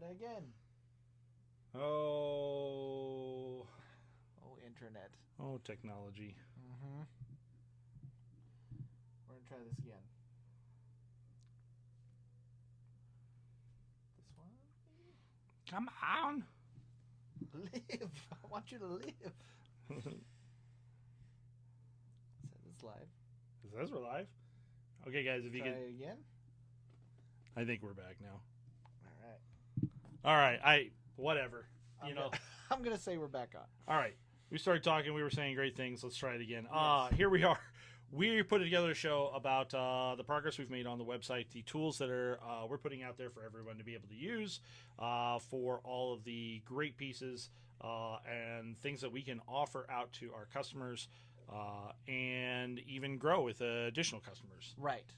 it again. Oh. Oh, internet. Oh, technology. Mm-hmm. We're going to try this again. This one? Come on. Live. I want you to live. It's live. It says we're live. Okay, guys, if you Try could. it again. I think we're back now. All right. All right. Whatever. I'm going to say we're back on. All right. We started talking. We were saying great things. Let's try it again. Yes. Here we are. We put together a show about the progress we've made on the website, the tools that we're putting out there for everyone to be able to use for all of the great pieces and things that we can offer out to our customers and even grow with additional customers. Right.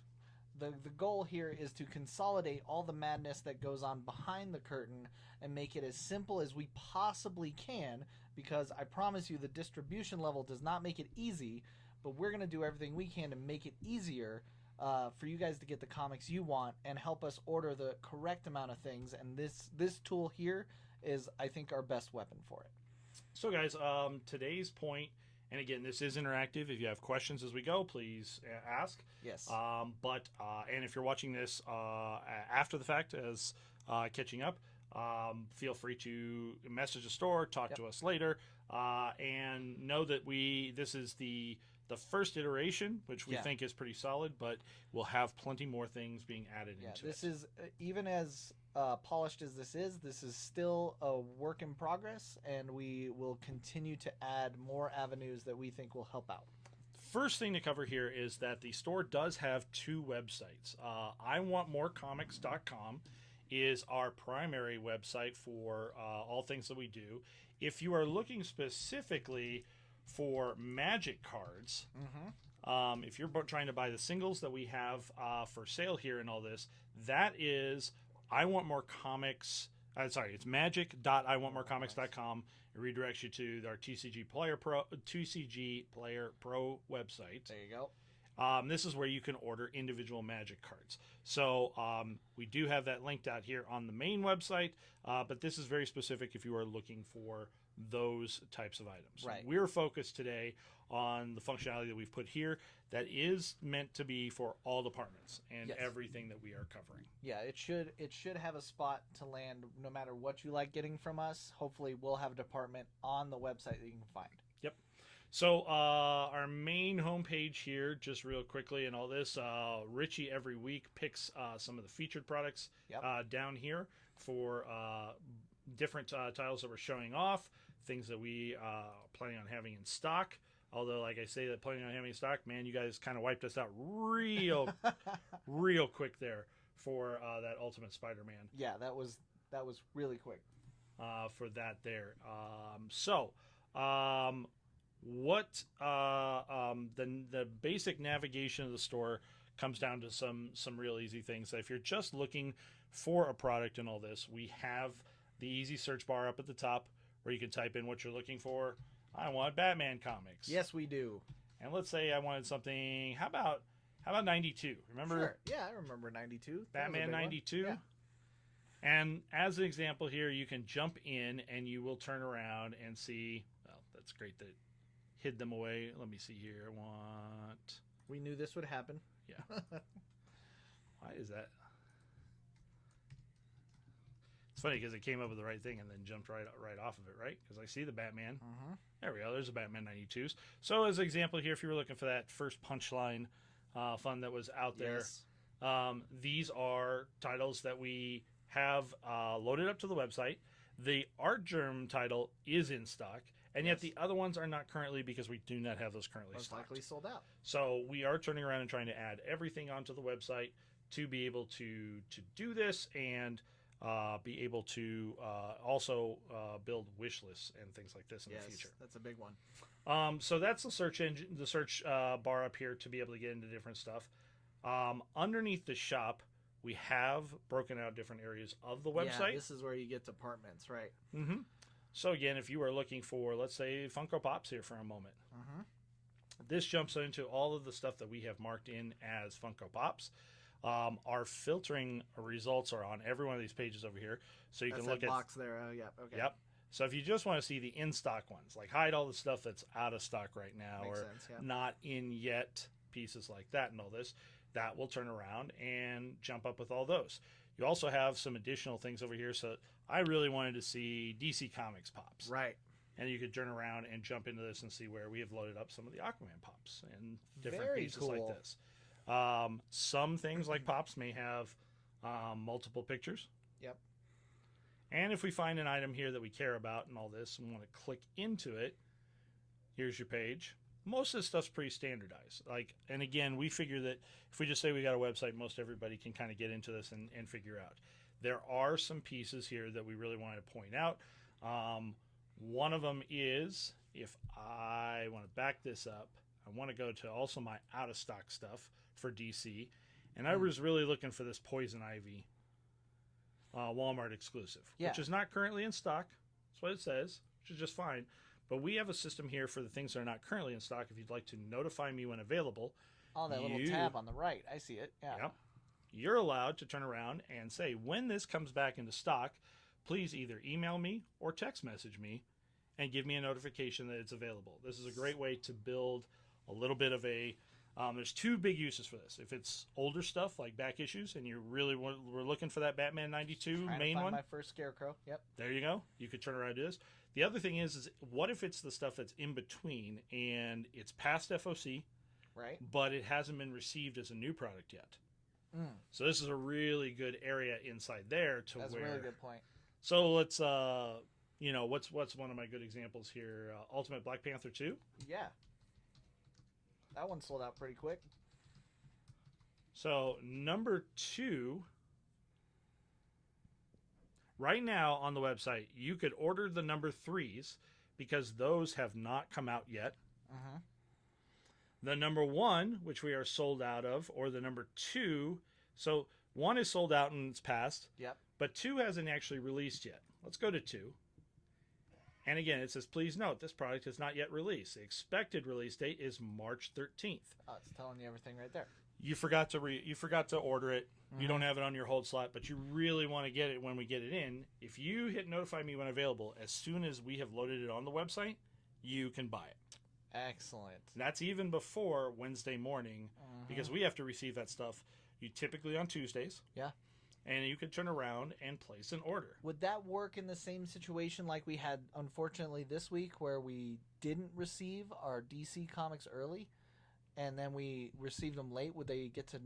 The goal here is to consolidate all the madness that goes on behind the curtain and make it as simple as we possibly can, because I promise you the distribution level does not make it easy, but we're going to do everything we can to make it easier for you guys to get the comics you want and help us order the correct amount of things. And this tool here is, I think, our best weapon for it. So, guys, today's point, and again, this is interactive. If you have questions as we go, please ask. Yes. And if you're watching this after the fact as catching up, feel free to message the store, talk to us later, and know that this is the first iteration, which we think is pretty solid, but we'll have plenty more things being added into it. This is, even as polished as this is still a work in progress, and we will continue to add more avenues that we think will help out. First thing to cover here is that the store does have two websites. IWantMoreComics.com is our primary website for all things that we do. If you are looking specifically for Magic cards, if you're trying to buy the singles that we have for sale here and all this, that is it's magic.iwantmorecomics.com. It redirects you to our TCG Player Pro website. There you go. This is where you can order individual Magic cards. So we do have that linked out here on the main website, but this is very specific if you are looking for those types of items. Right. We're focused today on the functionality that we've put here that is meant to be for all departments and everything that we are covering. Yeah, it should have a spot to land no matter what you like getting from us. Hopefully we'll have a department on the website that you can find. Yep. So our main homepage here, just real quickly and all this, Richie every week picks some of the featured products down here for different titles that we're showing off, things that we are planning on having in stock. Although, like I say, that planning on having in stock, man, you guys kind of wiped us out real quick there for that Ultimate Spider-Man. Yeah, that was really quick. For that there. The basic navigation of the store comes down to some real easy things. If you're just looking for a product and all this, we have the easy search bar up at the top where you can type in what you're looking for. I want Batman comics. Yes, we do. And let's say I wanted something. How about 92? Remember? Sure. Yeah, I remember 92. Batman 92. Yeah. And as an example here, you can jump in and you will turn around and see. Well, that's great that it hid them away. Let me see here. I want. We knew this would happen. Yeah. Why is that? It's funny because it came up with the right thing and then jumped right off of it, right? Because I see the Batman. There we go. There's a Batman 92s. So as an example here, if you were looking for that first Punchline fun that was out there, these are titles that we have loaded up to the website. The Art Germ title is in stock, and yet the other ones are not currently because we do not have those currently Most stocked. likely sold out. So we are turning around and trying to add everything onto the website to be able to do this and be able to also build wish lists and things like this in the future. That's a big one. So that's the search engine, the search bar up here to be able to get into different stuff. Underneath the shop, we have broken out different areas of the website. Yeah, this is where you get departments, right? So again, if you are looking for, let's say, Funko Pops here for a moment, this jumps into all of the stuff that we have marked in as Funko Pops. Our filtering results are on every one of these pages over here, so you That's can look that at box there. Oh, yeah. Okay. Yep. So if you just want to see the in-stock ones, like hide all the stuff that's out of stock right now Makes or sense, yeah. not in yet, pieces like that and all this, that will turn around and jump up with all those. You also have some additional things over here. So I really wanted to see DC Comics pops. Right. And you could turn around and jump into this and see where we have loaded up some of the Aquaman pops and different Very pieces cool. like this. Some things like pops may have multiple pictures. Yep. And if we find an item here that we care about and all this and want to click into it, here's your page. Most of this stuff's pretty standardized. And again, we figure that if we just say we got a website, most everybody can kind of get into this and figure out. There are some pieces here that we really wanted to point out. One of them is, if I want to back this up, I want to go to also my out of stock stuff for DC. And I was really looking for this Poison Ivy Walmart exclusive, which is not currently in stock. That's what it says, which is just fine. But we have a system here for the things that are not currently in stock. If you'd like to notify me when available. Oh, that little tab on the right. I see it. Yeah. Yep. You're allowed to turn around and say, when this comes back into stock, please either email me or text message me and give me a notification that it's available. This is a great way to build a little bit of a... there's two big uses for this. If it's older stuff like back issues and you really we're looking for that Batman 92 main one. My first Scarecrow. Yep. There you go. You could turn around and do this. The other thing is what if it's the stuff that's in between and it's past FOC, right? But it hasn't been received as a new product yet. So this is a really good area inside there to That's where... a really good point. So let's, what's one of my good examples here? Ultimate Black Panther 2? Yeah. That one sold out pretty quick. So number 2, right now on the website, you could order the number 3s because those have not come out yet. The number 1, which we are sold out of, or the number 2. So 1 is sold out and it's passed. Yep. But 2 hasn't actually released yet. Let's go to 2. And again, it says, please note, this product is not yet released. The expected release date is March 13th. Oh, it's telling you everything right there. You forgot to order it. You don't have it on your hold slot, but you really want to get it when we get it in. If you hit notify me when available, as soon as we have loaded it on the website, you can buy it. Excellent. And that's even before Wednesday morning, because we have to receive that stuff typically on Tuesdays. Yeah. And you can turn around and place an order. Would that work in the same situation like we had, unfortunately, this week where we didn't receive our DC comics early and then we received them late? Would they get to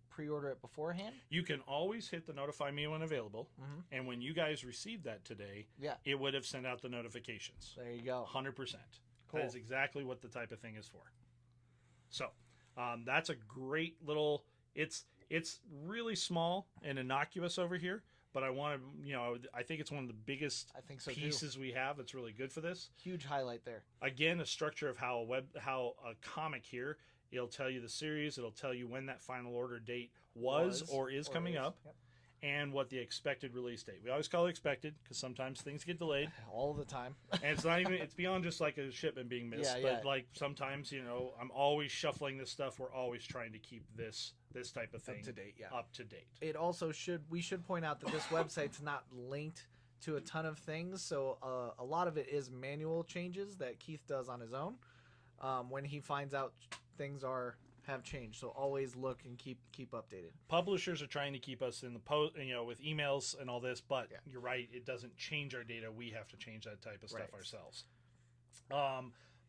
pre-order it beforehand? You can always hit the notify me when available. And when you guys received that today, it would have sent out the notifications. There you go. 100%. Cool. That is exactly what the type of thing is for. So that's a great little... It's really small and innocuous over here, but I want to, I think it's one of the biggest pieces we have. It's really good for this. Huge highlight there. Again, a structure of how a comic here, it'll tell you the series, it'll tell you when that final order date was or is coming up. Yep. And what the expected release date. We always call it expected because sometimes things get delayed. All the time. And it's not even, it's beyond just like a shipment being missed. But like sometimes, I'm always shuffling this stuff. We're always trying to keep this type of thing up to date. It also we should point out that this website's not linked to a ton of things. So a lot of it is manual changes that Keith does on his own when he finds out things have changed. So always look and keep updated. Publishers are trying to keep us in the post, with emails and all this, but you're right, it doesn't change our data. We have to change that type of stuff ourselves.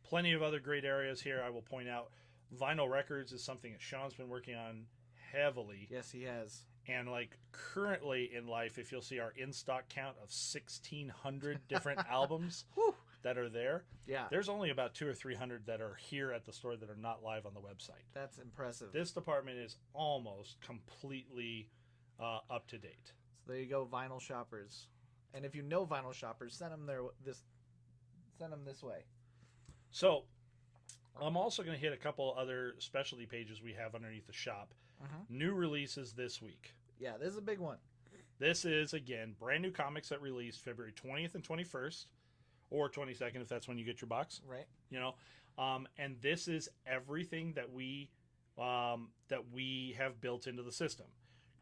Plenty of other great areas here. I will point out vinyl records is something that Sean's been working on heavily. Yes, he has. And currently in life, if you'll see our in-stock count of 1,600 different albums that are there, there's only about 200 or 300 that are here at the store that are not live on the website. That's impressive. This department is almost completely up to date. So there you go, vinyl shoppers. And if you know vinyl shoppers, send them this way. So I'm also going to hit a couple other specialty pages we have underneath the shop. New releases this week. Yeah, this is a big one. This is, again, brand new comics that released February 20th and 21st, or 22nd if that's when you get your box. Right. And this is everything that we that we have built into the system.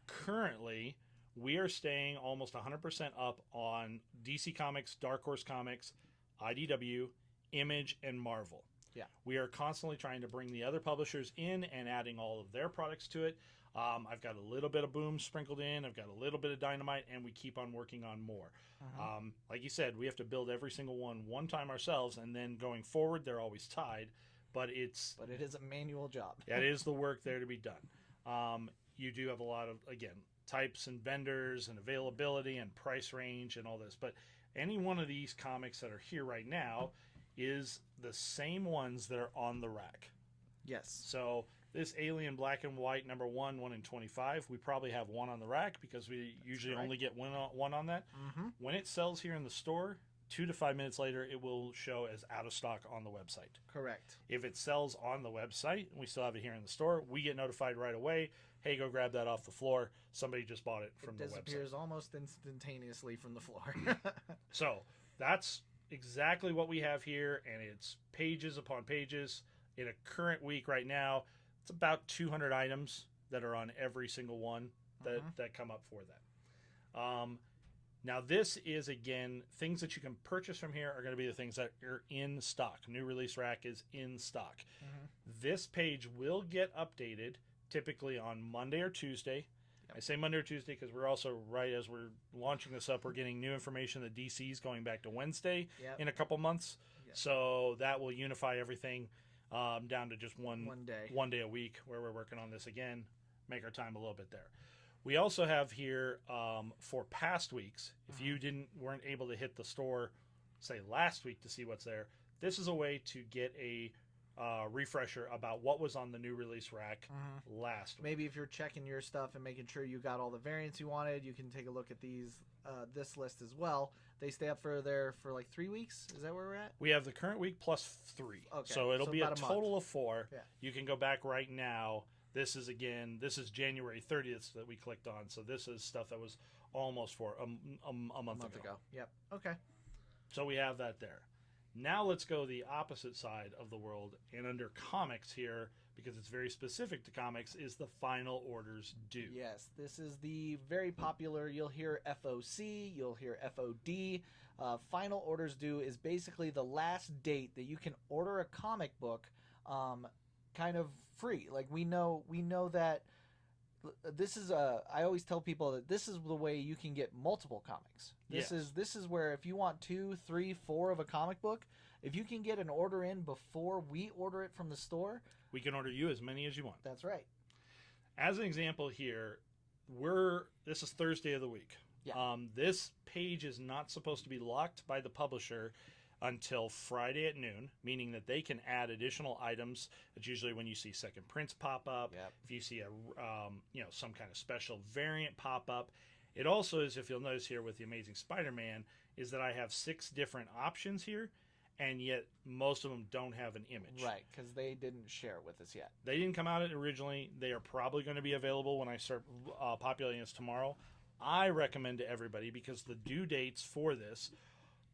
Currently, we are staying almost 100% up on DC Comics, Dark Horse Comics, IDW, Image, and Marvel. Yeah. We are constantly trying to bring the other publishers in and adding all of their products to it. I've got a little bit of Boom sprinkled in. I've got a little bit of Dynamite, and we keep on working on more. Like you said, we have to build every single one time ourselves, and then going forward, they're always tied. But it is a manual job. That is the work there to be done. You do have a lot of, again, types and vendors and availability and price range and all this. But any one of these comics that are here right now is the same ones that are on the rack. Yes. So this Alien Black and White number 1 in 25, we probably have one on the rack because we usually only get one on that. When it sells here in the store, 2 to 5 minutes later, it will show as out of stock on the website. Correct. If it sells on the website and we still have it here in the store, we get notified right away. Hey, go grab that off the floor. Somebody just bought it from the website. It disappears almost instantaneously from the floor. So that's exactly what we have here, and it's pages upon pages. In a current week right now, it's about 200 items that are on every single one that come up for that. Now, this is, again, things that you can purchase from here are going to be the things that are in stock. New release rack is in stock. This page will get updated typically on Monday or Tuesday. I say Monday or Tuesday because we're also, right as we're launching this up, we're getting new information that DC is going back to Wednesday in a couple months. So that will unify everything down to just one day a week where we're working on this again, make our time a little bit there. We also have here for past weeks, if you weren't able to hit the store, say last week to see what's there, this is a way to get a refresher about what was on the new release rack last week. Maybe if you're checking your stuff and making sure you got all the variants you wanted, you can take a look at this list as well. They stay up for like 3 weeks. Is that where we're at? We have the current week plus 3. Okay. So it'll be a total month. of 4. Yeah. You can go back right now. This is January 30th that we clicked on. So this is stuff that was almost for a month ago. Yep. Okay. So we have that there. Now let's go the opposite side of the world, and under comics here, because it's very specific to comics, is the final orders due. Yes, this is the very popular, you'll hear FOC, you'll hear FOD. Final orders due is basically the last date that you can order a comic book kind of free. Like we know that this is I always tell people that this is the way you can get multiple comics. This is where if you want 2, 3, 4 of a comic book, if you can get an order in before we order it from the store, we can order you as many as you want. That's right. As an example here, this is Thursday of the week. Yeah. This page is not supposed to be locked by the publisher until Friday at noon, meaning that they can add additional items. It's usually when you see second prints pop up, if you see some kind of special variant pop up. It also is, if you'll notice here with the Amazing Spider-Man, is that I have 6 different options here, and yet most of them don't have an image. Right, because they didn't share it with us yet. They didn't come out originally. They are probably going to be available when I start populating this tomorrow. I recommend to everybody, because the due dates for this,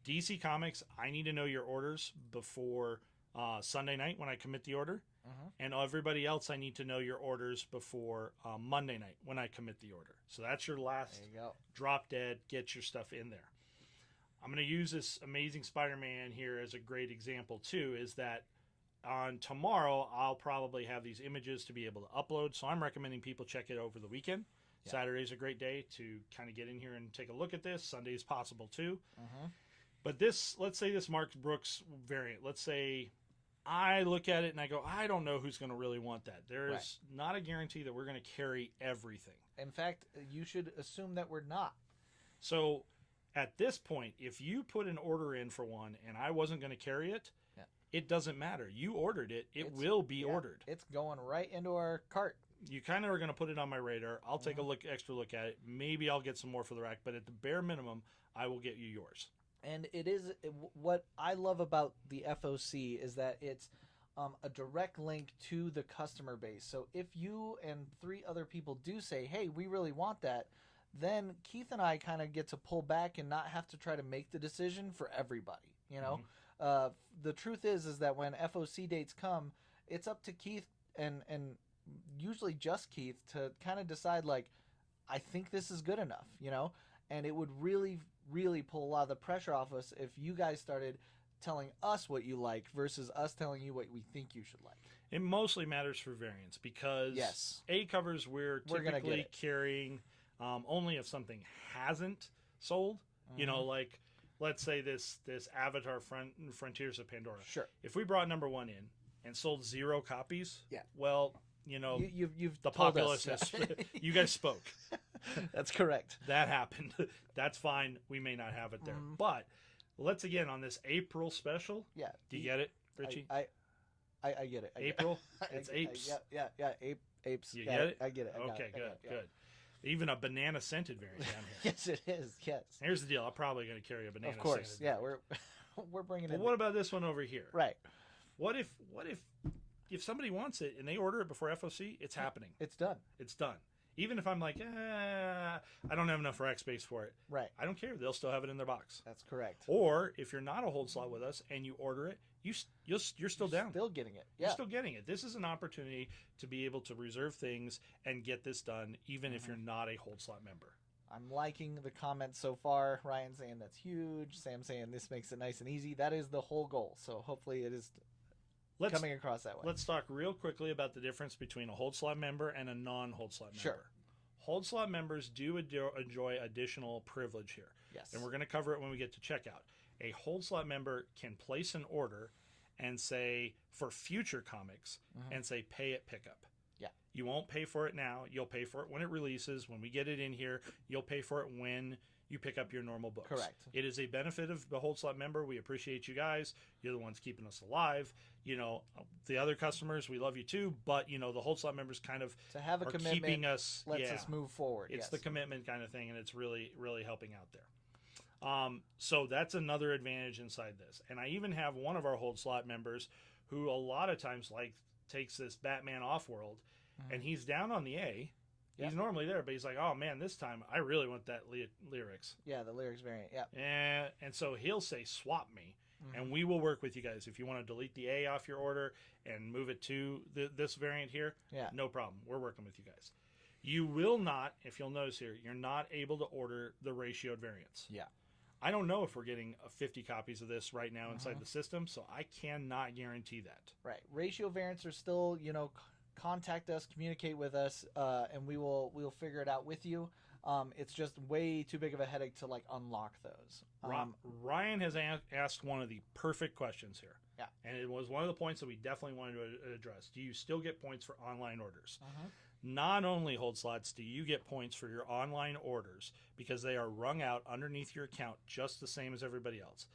DC Comics, I need to know your orders before Sunday night when I commit the order. And everybody else, I need to know your orders before Monday night when I commit the order. So that's your last drop dead, get your stuff in there. I'm going to use this Amazing Spider-Man here as a great example too, is that on tomorrow, I'll probably have these images to be able to upload. So I'm recommending people check it over the weekend. Yeah. Saturday's a great day to kind of get in here and take a look at this. Sunday is possible too. But this, let's say this Mark Brooks variant, let's say I look at it and I go, I don't know who's going to really want that. There is not a guarantee that we're going to carry everything. In fact, you should assume that we're not. So at this point, if you put an order in for one and I wasn't going to carry it, it doesn't matter. You ordered it. It will be ordered. It's going right into our cart. You kind of are going to put it on my radar. I'll take a extra look at it. Maybe I'll get some more for the rack, but at the bare minimum, I will get you yours. And it is what I love about the FOC is that it's a direct link to the customer base. So if you and 3 other people do say, hey, we really want that, then Keith and I kind of get to pull back and not have to try to make the decision for everybody. You know, the truth is that when FOC dates come, it's up to Keith and usually just Keith, to kind of decide, like, I think this is good enough, you know? And it would really, really pull a lot of the pressure off us if you guys started telling us what you like versus us telling you what we think you should like. It mostly matters for variants because A covers we're typically carrying only if something hasn't sold. You know, like, let's say this Avatar Frontiers of Pandora. Sure. If we brought number 1 in and sold 0 copies, well, you know, you've the populace has, you guys spoke. That's correct. That happened. That's fine. We may not have it there. But let's, again, on this April special. Yeah. Do you get it, Richie? I get it. April? It's apes. Yeah. Apes. You get it? I get it. Okay, good. Even a banana scented variant down here. Yes, it is. Yes. Here's the deal. I'm probably going to carry a banana. Of course. scented Yeah, variant. we're bringing it. But what about this one over here? Right. What if somebody wants it and they order it before FOC? It's happening. It's done. It's done. Even if I'm like, I don't have enough rack space for it. Right. I don't care. They'll still have it in their box. That's correct. Or if you're not a hold slot with us and you order it, you're still down. Still getting it. Yeah. You're still getting it. This is an opportunity to be able to reserve things and get this done, even if you're not a hold slot member. I'm liking the comments so far. Ryan saying that's huge. Sam saying this makes it nice and easy. That is the whole goal. So hopefully it is coming across that way. Let's talk real quickly about the difference between a hold slot member and a non-hold slot member. Sure. Hold slot members do enjoy additional privilege here. Yes. And we're going to cover it when we get to checkout. A hold slot member can place an order and say, for future comics, and say, pay at pickup. Yeah. You won't pay for it now. You'll pay for it when it releases. When we get it in here, you'll pay for it when you pick up your normal books. Correct. It is a benefit of the hold slot member. We appreciate you guys. You're the ones keeping us alive. You know, the other customers, we love you too, but, you know, the hold slot members kind of to have a commitment keeping us, lets us move forward. It's the commitment kind of thing, and it's really, really helping out there. So that's another advantage inside this. And I even have one of our hold slot members who a lot of times takes this Batman Off-World, and he's down on the A. He's normally there, but he's like, oh man, this time I really want that lyrics. Yeah, the lyrics variant. Yeah. And so he'll say, swap me, and we will work with you guys. If you want to delete the A off your order and move it to this variant here, no problem. We're working with you guys. You will not, if you'll notice here, you're not able to order the ratioed variants. Yeah. I don't know if we're getting 50 copies of this right now inside the system, so I cannot guarantee that. Right. Ratio variants are still, you know, contact us, communicate with us, and we'll figure it out with you. It's just way too big of a headache to, like, unlock those. Ryan has asked one of the perfect questions here. Yeah. And it was one of the points that we definitely wanted to address. Do you still get points for online orders? Not only hold slots do you get points for your online orders because they are rung out underneath your account just the same as everybody else,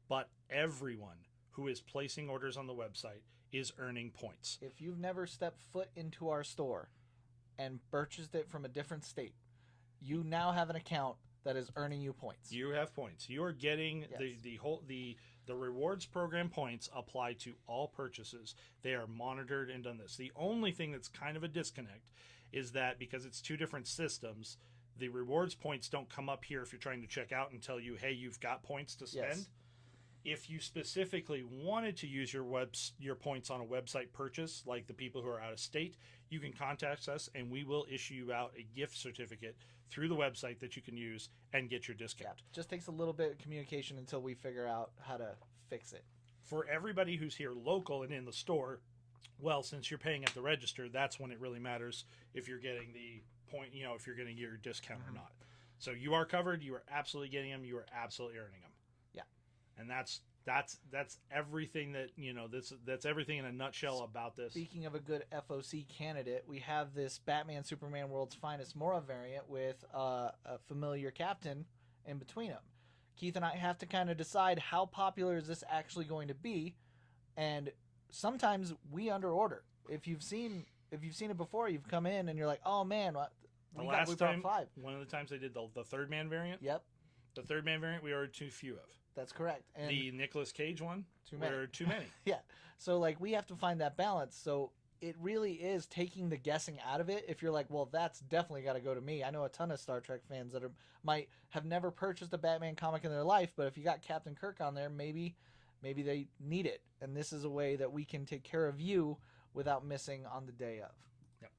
but everyone who is placing orders on the website is earning points. If you've never stepped foot into our store and purchased it from a different state, you now have an account that is earning you points. You have points. You are getting the rewards program points apply to all purchases. They are monitored and done this. The only thing that's kind of a disconnect is that because it's two different systems, the rewards points don't come up here if you're trying to check out and tell you, hey, you've got points to spend. Yes. If you specifically wanted to use your points on a website purchase, like the people who are out of state, you can contact us and we will issue you out a gift certificate through the website that you can use and get your discount. Yeah, just takes a little bit of communication until we figure out how to fix it. For everybody who's here local and in the store, well, since you're paying at the register, that's when it really matters if you're getting the point, you know, if you're going to get your discount or not. So you are covered. You are absolutely getting them. You are absolutely earning them. Yeah. And that's everything that, you know, that's everything in a nutshell about this. Speaking of a good FOC candidate, we have this Batman Superman World's Finest Mora variant with a familiar captain in between them. Keith and I have to kind of decide how popular is this actually going to be, and sometimes we underorder. If you've seen it before, you've come in and you're like, oh man, we brought 5. One of the times they did the third man variant. Yep. The third man variant we ordered too few of. That's correct. And the Nicolas Cage one, too many. Were too many. Yeah. So like we have to find that balance. So it really is taking the guessing out of it. If you're like, well, that's definitely got to go to me. I know a ton of Star Trek fans that might have never purchased a Batman comic in their life, but if you got Captain Kirk on there, maybe they need it. And this is a way that we can take care of you without missing on the day of. Yep.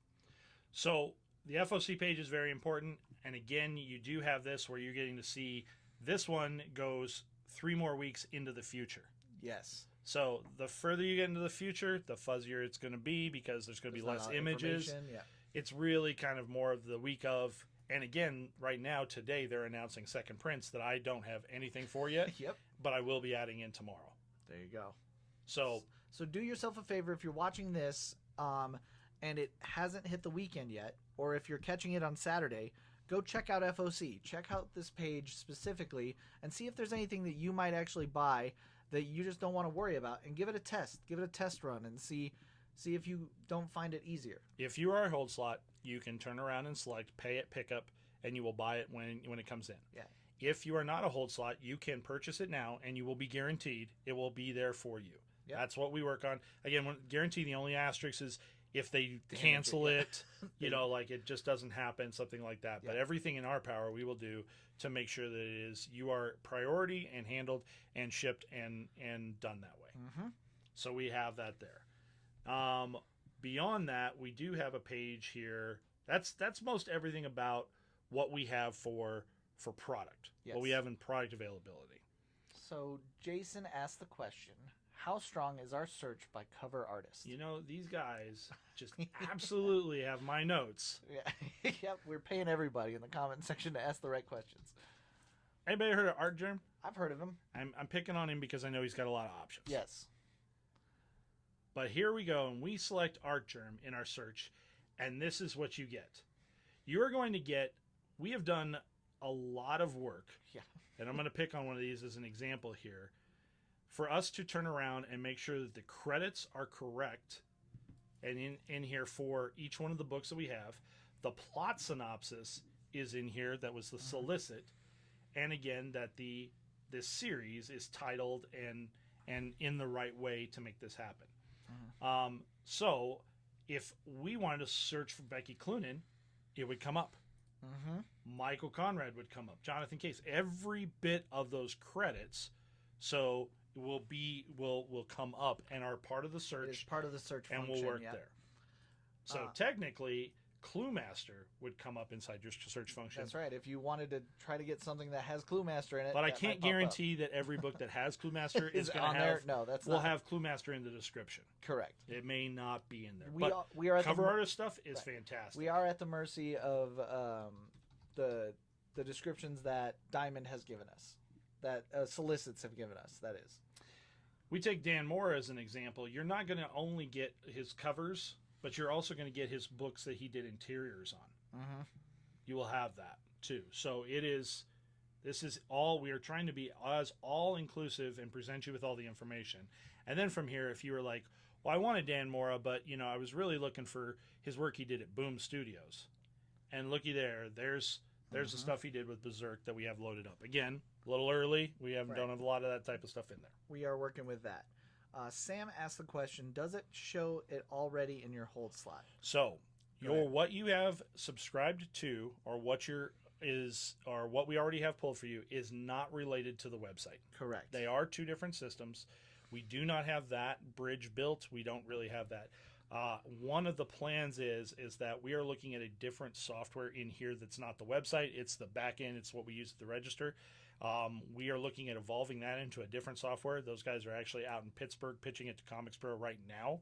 So the FOC page is very important. And again, you do have this where you're getting to see this one goes 3 more weeks into the future. Yes. So the further you get into the future, the fuzzier it's going to be because there's going to be less images. Yeah. It's really kind of more of the week of. And again, right now, today, they're announcing second prints that I don't have anything for yet. Yep. But I will be adding in tomorrow. There you go. So do yourself a favor if you're watching this and it hasn't hit the weekend yet, or if you're catching it on Saturday, go check out FOC. Check out this page specifically and see if there's anything that you might actually buy that you just don't want to worry about, and give it a test. Give it a test run and see if you don't find it easier. If you are a hold slot, you can turn around and select pay at pickup, and you will buy it when it comes in. Yeah. If you are not a hold slot, you can purchase it now, and you will be guaranteed it will be there for you. Yep. That's what we work on. Again, guarantee, the only asterisk is if they cancel it, like it just doesn't happen, something like that. Yep. But everything in our power we will do to make sure that it is you are priority and handled and shipped and done that way. Mm-hmm. So we have that there. Beyond that, we do have a page here. That's most everything about what we have for product. Yes. What we have in product availability. So Jason asked the question, how strong is our search by cover artist? These guys just absolutely have my notes. Yeah. Yep, we're paying everybody in the comment section to ask the right questions. Anybody heard of Art Germ? I've heard of him. I'm picking on him because I know he's got a lot of options. Yes. But here we go, and we select Art Germ in our search, and this is what you get. You're going to get, we have done a lot of work, and I'm going to pick on one of these as an example here, for us to turn around and make sure that the credits are correct, and in here for each one of the books that we have. The plot synopsis is in here, that was the solicit, and again, that this series is titled and in the right way to make this happen. So if we wanted to search for Becky Cloonan, it would come up. Michael Conrad would come up. Jonathan Case. Every bit of those credits, so will come up and are part of the search. It is part of the search and function, will work there. So technically, Cluemaster would come up inside your search function. That's right. If you wanted to try to get something that has Cluemaster in it, but I can't guarantee that every book that has Cluemaster is going to have. There? No, that's will not. have Cluemaster in the description. Correct. It may not be in there. We are at cover artist stuff is fantastic. We are at the mercy of the descriptions that Diamond has given us, that solicits have given us. That is. We take Dan Moore as an example. You're not going to only get his covers, but you're also going to get his books that he did interiors on. You will have that too. So this is all, we are trying to be as all inclusive and present you with all the information. And then from here, if you were like, well, I wanted Dan Mora, but I was really looking for his work he did at Boom Studios. And looky there, there's the stuff he did with Berserk that we have loaded up. Again, a little early. We haven't done a lot of that type of stuff in there. We are working with that. Sam asked the question, does it show it already in your hold slot? So what you have subscribed to, or what we already have pulled for you, is not related to the website. Correct. They are two different systems. We do not have that bridge built. We don't really have that. One of the plans is that we are looking at a different software in here that's not the website. It's the back end. It's what we use at the register. We are looking at evolving that into a different software. Those guys are actually out in Pittsburgh pitching it to Comics Pro right now.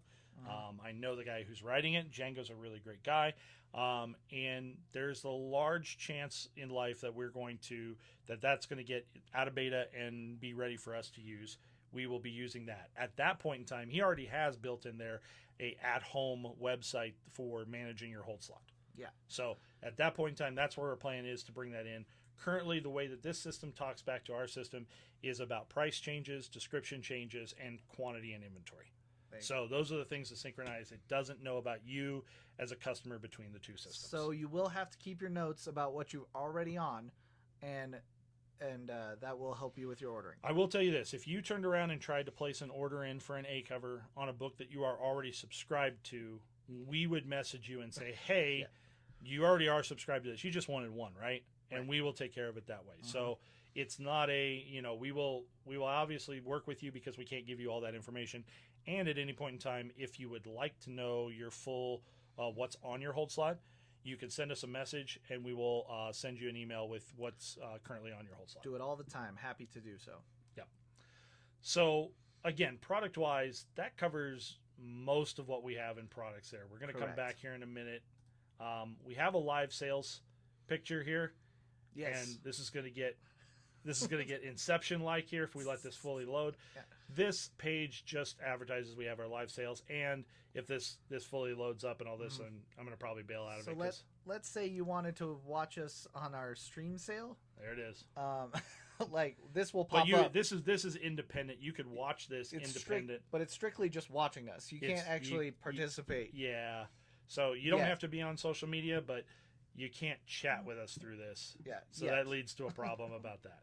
I know the guy who's writing it. Django's a really great guy. And there's a large chance in life that that's going to get out of beta and be ready for us to use. We will be using that. At that point in time, he already has built in there a at-home website for managing your hold slot. Yeah. So at that point in time, that's where our plan is to bring that in. Currently, the way that this system talks back to our system is about price changes, description changes, and quantity and inventory. So those are the things to synchronize. It doesn't know about you as a customer between the two systems. So you will have to keep your notes about what you're already on, and that will help you with your ordering. I will tell you this. If you turned around and tried to place an order in for an A cover on a book that you are already subscribed to, we would message you and say, hey, you already are subscribed to this. You just wanted one, right? And we will take care of it that way. So it's not we will obviously work with you because we can't give you all that information. And at any point in time, if you would like to know your full what's on your hold slot, you can send us a message, and we will send you an email with what's currently on your hold slot. Do it all the time. Happy to do so. Yep. So, again, product-wise, that covers most of what we have in products there. We're going to come back here in a minute. We have a live sales picture here. Yes. And this is going to get Inception-like here if we let this fully load. Yeah. This page just advertises we have our live sales, and if this fully loads up and all this, then I'm going to probably bail out of it. So let's say you wanted to watch us on our stream sale. There it is. Like this will pop but up. This is independent. You could watch this independent. But it's strictly just watching us. You can't actually participate. Yeah. So you don't have to be on social media, but you can't chat with us through this. Yeah. So that leads to a problem about that.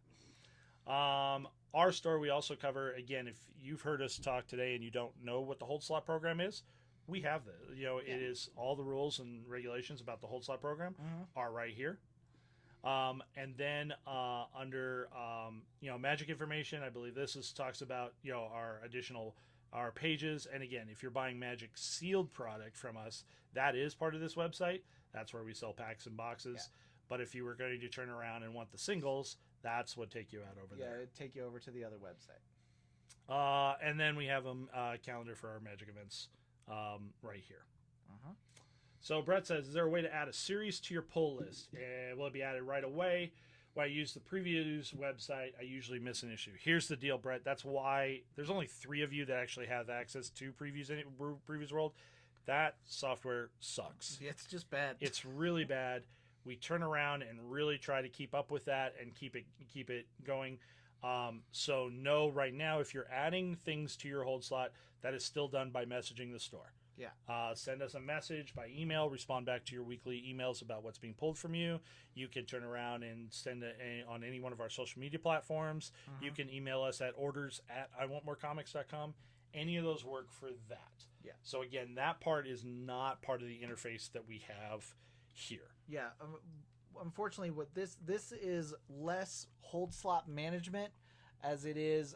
Our store we also cover, again, if you've heard us talk today and you don't know what the hold slot program is, we have the, it is all the rules and regulations about the hold slot program are right here. And then under magic information, I believe this talks about our pages. And again, if you're buying magic sealed product from us, that is part of this website. That's where we sell packs and boxes. Yeah. But if you were going to turn around and want the singles, that's what take you out over there. Yeah, it'd take you over to the other website. And then we have a calendar for our magic events right here. So Brett says, is there a way to add a series to your pull list? Will it be added right away? When I use the previews website, I usually miss an issue. Here's the deal, Brett. That's why there's only 3 of you that actually have access to Previews World. That software sucks. Yeah, it's just bad. It's really bad. We turn around and really try to keep up with that and keep it going. So no, right now, if you're adding things to your hold slot, that is still done by messaging the store. Yeah. Send us a message by email, respond back to your weekly emails about what's being pulled from you. You can turn around and send it on any one of our social media platforms. You can email us at orders@iwantmorecomics.com. Any of those work for that. Yeah. So again, that part is not part of the interface that we have here. Yeah. Unfortunately, what this is less hold slot management as it is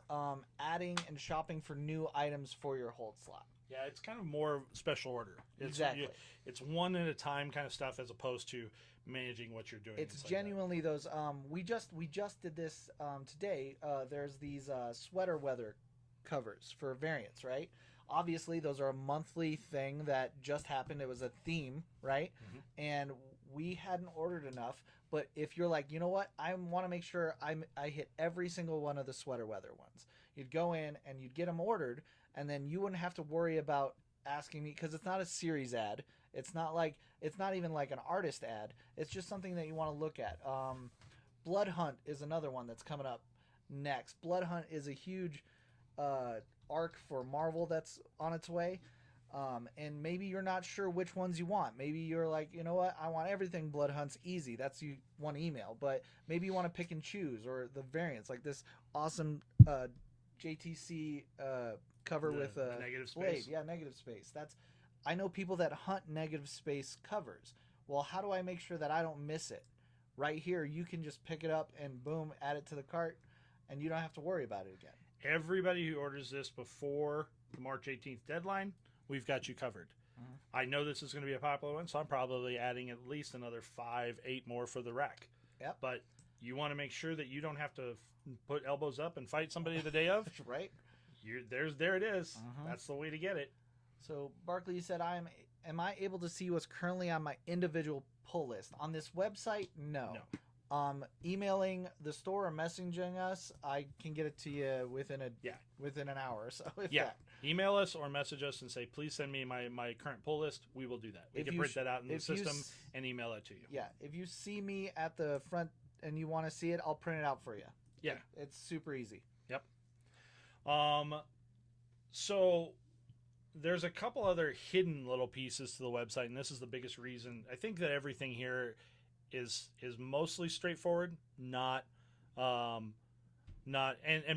adding and shopping for new items for your hold slot. Yeah, it's kind of more special order. Exactly. It's one at a time kind of stuff as opposed to managing what you're doing. It's genuinely those. We just did this today. There's these sweater weather covers for variants, right? Obviously, those are a monthly thing that just happened. It was a theme, right? And we hadn't ordered enough. But if you're like, you know what, I want to make sure I hit every single one of the sweater weather ones. You'd go in and you'd get them ordered, and then you wouldn't have to worry about asking me, because it's not a series ad. It's not even like an artist ad. It's just something that you want to look at. Blood Hunt is another one that's coming up next. Blood Hunt is a huge arc for Marvel that's on its way. And maybe you're not sure which ones you want. Maybe you're like, you know what, I want everything Blood Hunt's easy. That's you one email. But maybe you want to pick and choose, or the variants, like this awesome JTC cover with negative Blade. space. Yeah, negative space. I know people that hunt negative space covers. Well, how do I make sure that I don't miss it? Right here, you can just pick it up and boom, add it to the cart, and you don't have to worry about it again. Everybody who orders this before the March 18th deadline, we've got you covered. I know this is going to be a popular one, so I'm probably adding at least another 5-8 more for the rack. Yep. But you want to make sure that you don't have to put elbows up and fight somebody the day of. Right. There it is. That's the way to get it. So Barkley, you said, am I able to see what's currently on my individual pull list on this website? No. Emailing the store or messaging us, I can get it to you within an hour or so. Email us or message us and say, please send me my current pull list. We will do that. We can print that out in the system and email that to you. Yeah, if you see me at the front and you want to see it, I'll print it out for you. Yeah, it's super easy. Yep. So there's a couple other hidden little pieces to the website, and this is the biggest reason. I think that everything here is mostly straightforward, not and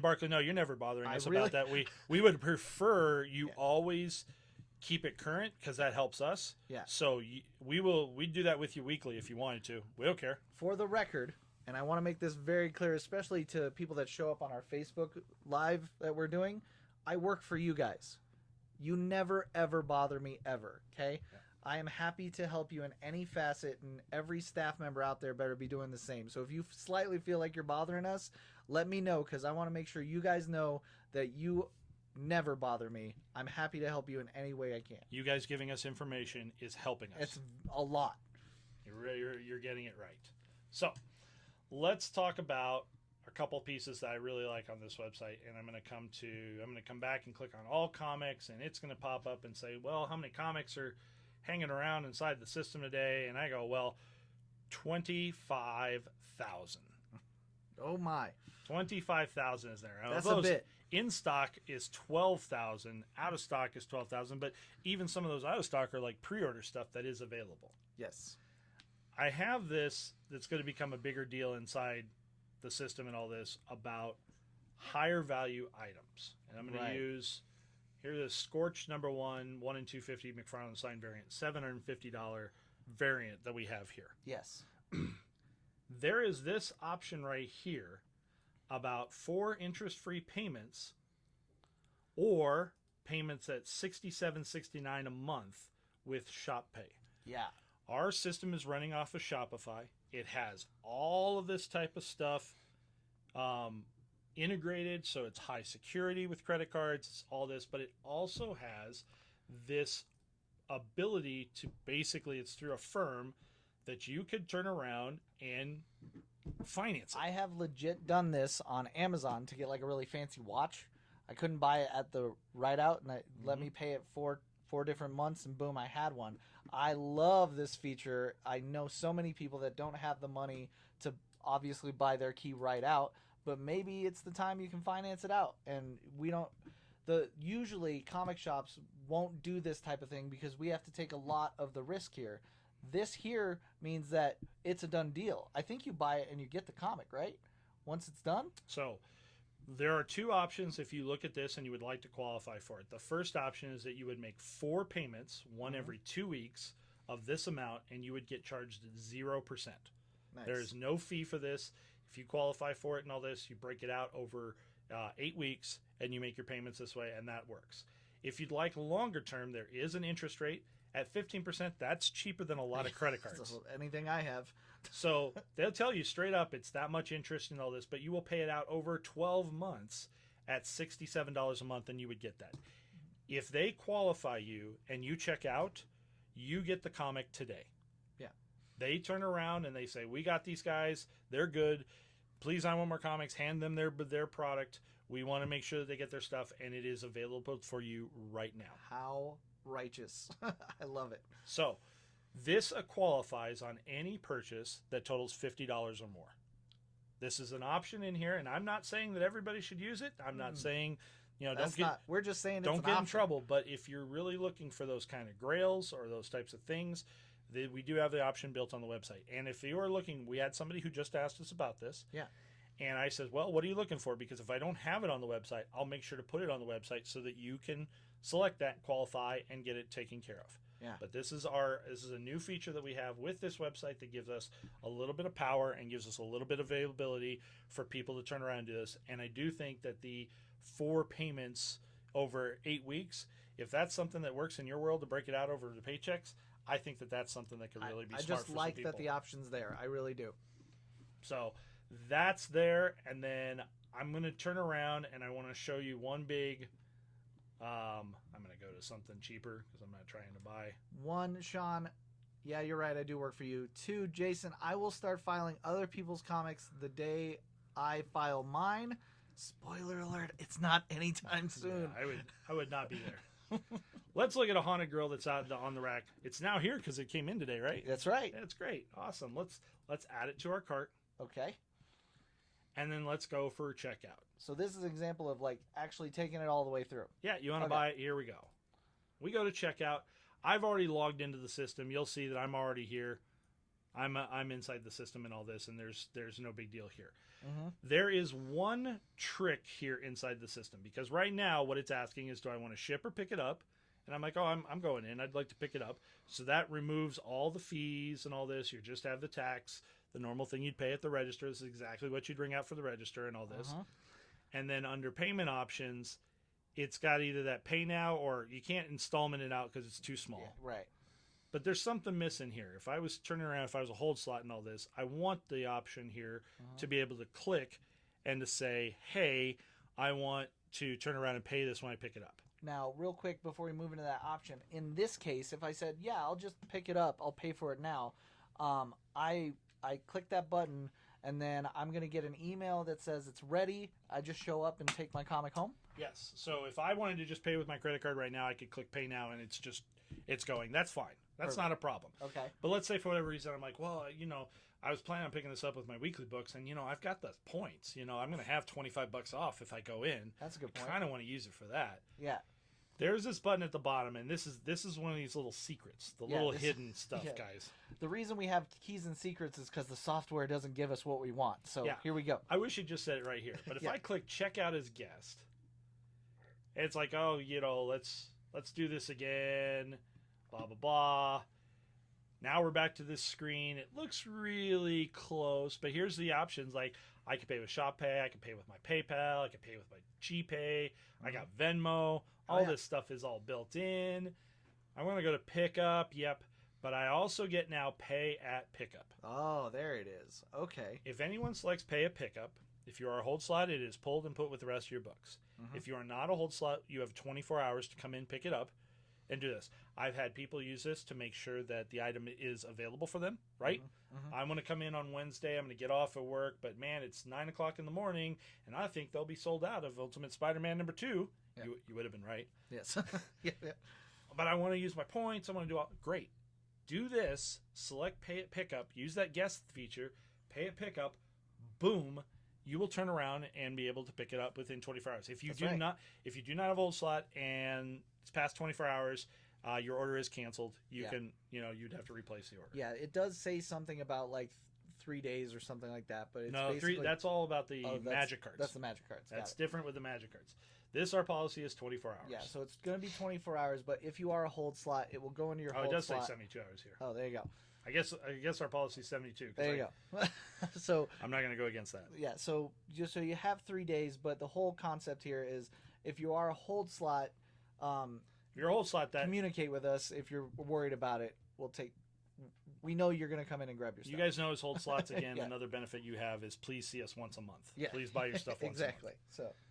Barkley, no, you're never bothering us about that. We would prefer you always keep it current, because that helps us. Yeah. So we'd do that with you weekly if you wanted to. We don't care. For the record, and I want to make this very clear, especially to people that show up on our Facebook Live that we're doing, I work for you guys. You never, ever bother me, ever, okay? I am happy to help you in any facet, and every staff member out there better be doing the same. So if you slightly feel like you're bothering us, let me know, because I want to make sure you guys know that you never bother me. I'm happy to help you in any way I can. You guys giving us information is helping us. It's a lot. You're getting it right. So let's talk about a couple pieces that I really like on this website, and I'm going to come back and click on all comics, and it's going to pop up and say, well, how many comics are hanging around inside the system today? And I go, well, 25,000. Oh my. 25,000 is there. Now, that's a bit. In stock is 12,000. Out of stock is 12,000. But even some of those out of stock are like pre-order stuff that is available. Yes. I have this that's going to become a bigger deal inside the system and all this about higher value items. And I'm going to use here the Scorch number 1 in 250 McFarlane signed variant, $750 variant that we have here. Yes. There is this option right here about 4 interest-free payments or payments at $67.69 a month with Shop Pay. Yeah. Our system is running off of Shopify. It has all of this type of stuff integrated, so it's high security with credit cards, it's all this, but it also has this ability to basically, it's through a firm that you could turn around and finance it. I have legit done this on Amazon to get like a really fancy watch. I couldn't buy it at the right out, and let me pay it four different months, and boom, I had one. I love this feature. I know so many people that don't have the money to obviously buy their key right out, but maybe it's the time you can finance it out. And usually comic shops won't do this type of thing because we have to take a lot of the risk here. This here means that it's a done deal. I think you buy it and you get the comic, right? Once it's done? So there are 2 options if you look at this and you would like to qualify for it. The first option is that you would make 4 payments, one every 2 weeks, of this amount, and you would get charged 0%. Nice. There is no fee for this. If you qualify for it and all this, you break it out over 8 weeks, and you make your payments this way, and that works. If you'd like longer term, there is an interest rate. At 15%, that's cheaper than a lot of credit cards. So anything I have. So they'll tell you straight up it's that much interest and all this, but you will pay it out over 12 months at $67 a month, and you would get that. If they qualify you and you check out, you get the comic today. Yeah. They turn around and they say, we got these guys. They're good. Please, I want more comics. Hand them their product. We want to make sure that they get their stuff, and it is available for you right now. How righteous. I love it. So this qualifies on any purchase that totals $50 or more. This is an option in here, and I'm not saying that everybody should use it. I'm not saying, we're just saying don't get in trouble. But if you're really looking for those kind of grails or those types of things, we do have the option built on the website. And if you are looking, we had somebody who just asked us about this. Yeah. And I said, well, what are you looking for? Because if I don't have it on the website, I'll make sure to put it on the website so that you can select that, qualify, and get it taken care of. Yeah. But this is a new feature that we have with this website that gives us a little bit of power and gives us a little bit of availability for people to turn around and do this. And I do think that the 4 payments over 8 weeks, if that's something that works in your world to break it out over the paychecks, I think that that's something that could really be smart for some people. I just like that the option's there. I really do. So that's there, and then I'm going to turn around and I want to show you one big. I'm going to go to something cheaper because I'm not trying to buy. 1, Sean, yeah, you're right. I do work for you. 2, Jason, I will start filing other people's comics the day I file mine. Spoiler alert, it's not anytime soon. Yeah, I would not be there. Let's look at a Haunted Girl that's out on the rack. It's now here because it came in today, right? That's right. That's great. Awesome. Let's add it to our cart. Okay. And then let's go for checkout. So this is an example of like actually taking it all the way through. Yeah, you want to buy it? Here we go. We go to checkout. I've already logged into the system. You'll see that I'm already here. I'm inside the system and all this, and there's no big deal here. Mm-hmm. There is one trick here inside the system, because right now what it's asking is, do I want to ship or pick it up? And I'm like, oh, I'm going in. I'd like to pick it up. So that removes all the fees and all this. You just have the tax, the normal thing you'd pay at the register. This is exactly what you'd bring out for the register and all this. Uh-huh. And then under payment options, it's got either that pay now or you can't installment it out because it's too small. Yeah, right. But there's something missing here. If I was turning around, if I was a hold slot and all this, I want the option here to be able to click and to say, hey, I want to turn around and pay this when I pick it up. Now, real quick before we move into that option, in this case, if I said, yeah, I'll just pick it up, I'll pay for it now, I click that button, and then I'm going to get an email that says it's ready. I just show up and take my comic home? Yes. So if I wanted to just pay with my credit card right now, I could click pay now, and it's going. That's fine. That's Perfect. not a problem. Okay. But let's say for whatever reason, I'm like, well, I was planning on picking this up with my weekly books, and, I've got the points. I'm going to have $25 off if I go in. That's a good point. I kind of want to use it for that. Yeah. There's this button at the bottom, and this is one of these little secrets, little hidden stuff, guys. The reason we have keys and secrets is because the software doesn't give us what we want. So here we go. I wish you just said it right here. But if I click check out as guest, it's like, oh, let's do this again, blah, blah, blah. Now we're back to this screen. It looks really close, but here's the options. Like, I can pay with Shop Pay, I can pay with my PayPal, I can pay with my GPay, I got Venmo. All this stuff is all built in. I want to go to pickup, yep. But I also get now pay at pickup. Oh, there it is. Okay. If anyone selects pay at pickup, if you are a hold slot, it is pulled and put with the rest of your books. If you are not a hold slot, you have 24 hours to come in, pick it up, and do this. I've had people use this to make sure that the item is available for them, right? I want to come in on Wednesday. I'm going to get off at work, but man, it's 9 o'clock in the morning, and I think they'll be sold out of Ultimate Spider-Man #2. Yeah. You would have been right. Yes. yeah. But I want to use my points. I want to do all great. Do this. Select pay at pickup. Use that guest feature. Pay at pickup. Boom. You will turn around and be able to pick it up within 24 hours. If you do not have old slot and it's past 24 hours, your order is canceled. You'd have to replace the order. Yeah, it does say something about like 3 days or something like that, but it's no, basically... that's all about the magic cards. That's the magic cards. That's different with the magic cards. Our policy is 24 hours. Yeah, so it's going to be 24 hours, but if you are a hold slot, it will go into your hold slot. Oh, it does say 72 hours here. Oh, there you go. I guess our policy is 72. There you go. So I'm not going to go against that. Yeah, so you have 3 days, but the whole concept here is if you are a hold slot, if you're a hold slot, communicate with us if you're worried about it. We know you're going to come in and grab your stuff. You guys know as hold slots, again, another benefit you have is please see us once a month. Yeah. Please buy your stuff once a month. Exactly.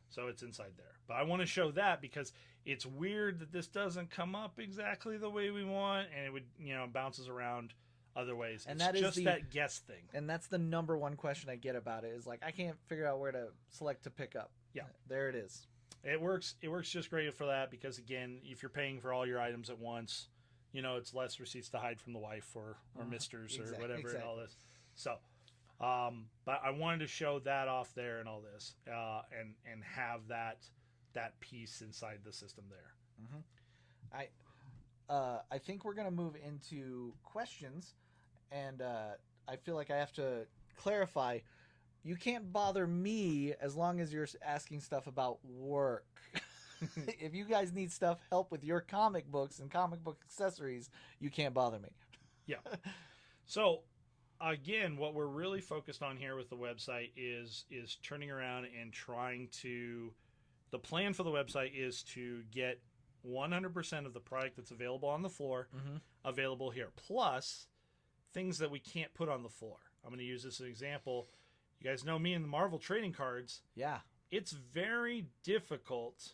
So it's inside there. But I want to show that because it's weird that this doesn't come up exactly the way we want, and it would, bounces around other ways. And it's just that guess thing. And that's the number one question I get about it is like, I can't figure out where to select to pick up. Yeah. There it is. It works just great for that because, again, if you're paying for all your items at once, it's less receipts to hide from the wife or misters or whatever and all this. So, but I wanted to show that off there and all this, and have that piece inside the system there. I think we're gonna move into questions, and I feel like I have to clarify. You can't bother me as long as you're asking stuff about work. If you guys need help with your comic books and comic book accessories, you can't bother me. Yeah. So, again, what we're really focused on here with the website is turning around and trying to... The plan for the website is to get 100% of the product that's available on the floor available here. Plus, things that we can't put on the floor. I'm going to use this as an example. You guys know me and the Marvel trading cards. Yeah. It's very difficult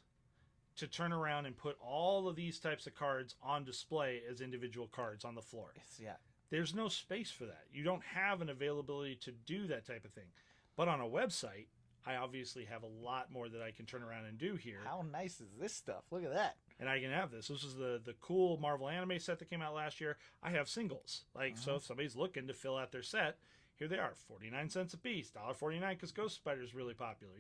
to turn around and put all of these types of cards on display as individual cards on the floor. Yeah. There's no space for that. You don't have an availability to do that type of thing. But on a website, I obviously have a lot more that I can turn around and do here. How nice is this stuff? Look at that. And I can have this. This is the cool Marvel anime set that came out last year. I have singles. So if somebody's looking to fill out their set, here they are, 49 cents a piece, $1.49 because Ghost Spider is really popular.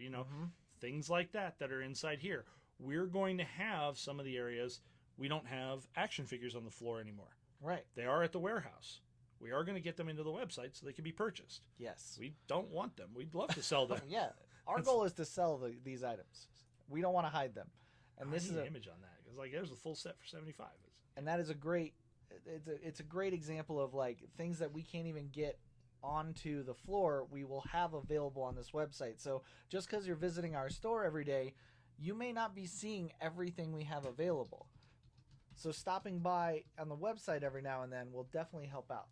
Things like that are inside here. We're going to have some of the areas we don't have action figures on the floor anymore. Right. They are at the warehouse. We are going to get them into the website so they can be purchased. Yes. We don't want them. We'd love to sell them. Yeah. Our goal is to sell these items. We don't want to hide them. And this is an image on that because there's a full set for $75. And that is a great. It's a great example of things that we can't even get onto the floor. We will have available on this website. So just because you're visiting our store every day, you may not be seeing everything we have available. So stopping by on the website every now and then will definitely help out.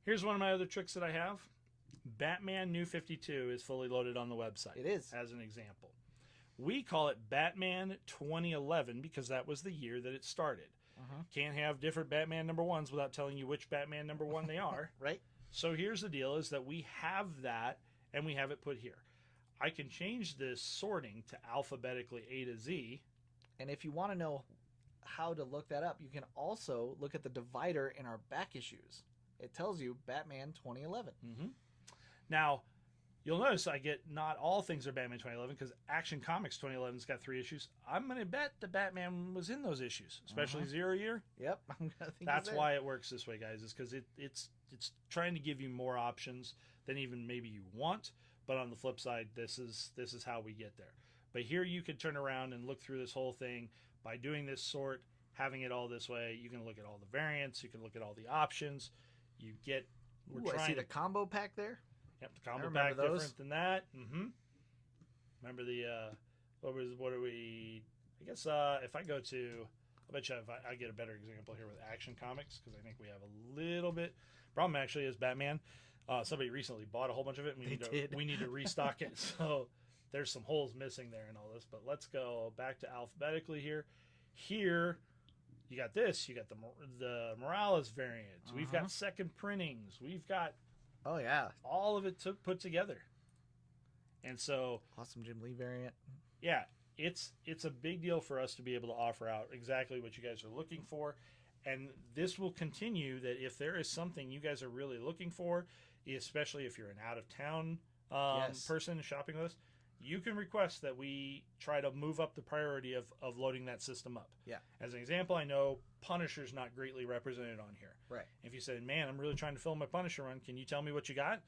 Here's one of my other tricks that I have. Batman New 52 is fully loaded on the website. It is. As an example. We call it Batman 2011 because that was the year that it started. Can't have different Batman number ones without telling you which Batman number one they are. Right. So here's the deal is that we have that and we have it put here. I can change this sorting to alphabetically A to Z. And if you want to know how to look that up, you can also look at the divider in our back issues. It tells you Batman 2011. Now, you'll notice I get not all things are Batman 2011 because Action Comics 2011's got 3 issues. I'm going to bet the Batman was in those issues, especially 0 year. Yep. I'm gonna think That's why it works this way, guys, is because it's trying to give you more options than even maybe you want. But on the flip side, this is how we get there. But here you could turn around and look through this whole thing by doing this sort, having it all this way. You can look at all the variants. You can look at all the options. You get. I see the combo pack there. Yep, the combo pack different than that. Remember the what are we? I guess if I go to, I'll bet you if I get a better example here with Action Comics because I think we have a little bit. Problem actually is Batman. Somebody recently bought a whole bunch of it. And we need to restock it. So there's some holes missing there and all this. But let's go back to alphabetically here. Here you got this. You got the Morales variant. We've got second printings. We've got all of it put together. And so awesome Jim Lee variant. Yeah, it's a big deal for us to be able to offer out exactly what you guys are looking for. And this will continue that if there is something you guys are really looking for, especially if you're an out-of-town person shopping with us, you can request that we try to move up the priority of loading that system up. Yeah. As an example, I know Punisher's not greatly represented on here. Right. If you said, man, I'm really trying to fill my Punisher run, can you tell me what you got?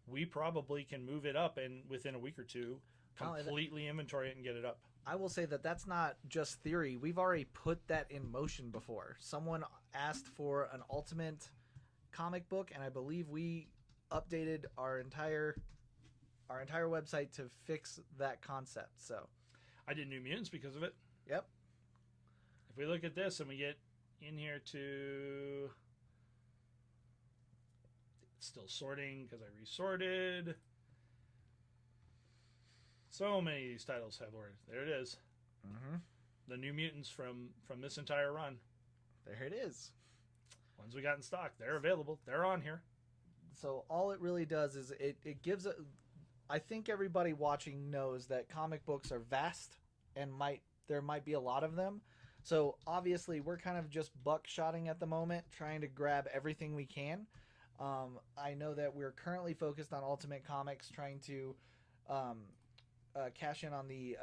We probably can move it up and within a week or two completely inventory it and get it up. I will say that that's not just theory. We've already put that in motion before. Someone asked for an Ultimate comic book, and I believe we updated our entire website to fix that concept. So I did New Mutants because of it. Yep. If we look at this and we get in here to... It's still sorting because I resorted. So many of these titles have ordered. There it is. The New Mutants from this entire run. There it is. Ones we got in stock. They're available. They're on here. So all it really does is it gives a... I think everybody watching knows that comic books are vast and there might be a lot of them. So obviously we're kind of just buckshotting at the moment, trying to grab everything we can. I know that we're currently focused on Ultimate Comics, trying to cash in on the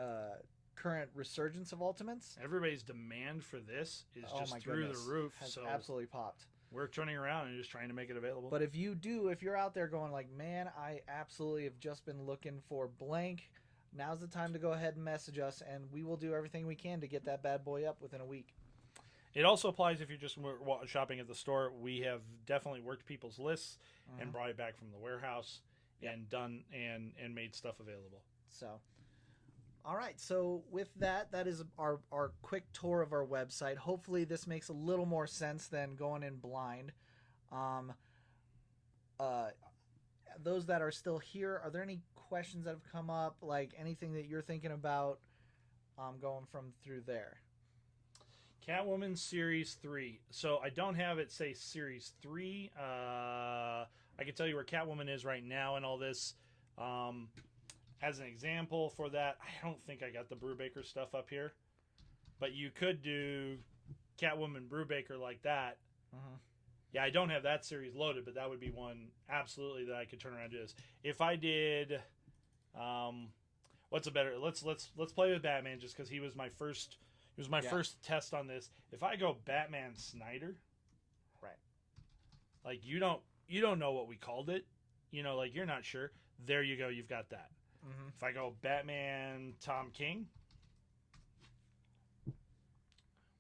current resurgence of Ultimates. Everybody's demand for this is just through the roof. Has so absolutely popped. We're turning around and just trying to make it available. But if you're out there going like, man, I absolutely have just been looking for blank, now's the time to go ahead and message us, and we will do everything we can to get that bad boy up within a week. It also applies if you're just shopping at the store. We have definitely worked people's lists and brought it back from the warehouse and done and made stuff available. So, all right. So with that is our quick tour of our website. Hopefully this makes a little more sense than going in blind. Those that are still here, are there any questions that have come up? Like anything that you're thinking about going from through there? Catwoman Series 3. So I don't have it say Series 3. I can tell you where Catwoman is right now and all this. As an example for that, I don't think I got the Brubaker stuff up here. But you could do Catwoman Brubaker like that. Yeah, I don't have that series loaded, but that would be one absolutely that I could turn around and do this. If I did, what's a better? Let's play with Batman just because he was my first. It was my first test on this. If I go Batman Snyder, right? Like you don't know what we called it, like you're not sure. There you go, you've got that. If I go Batman Tom King,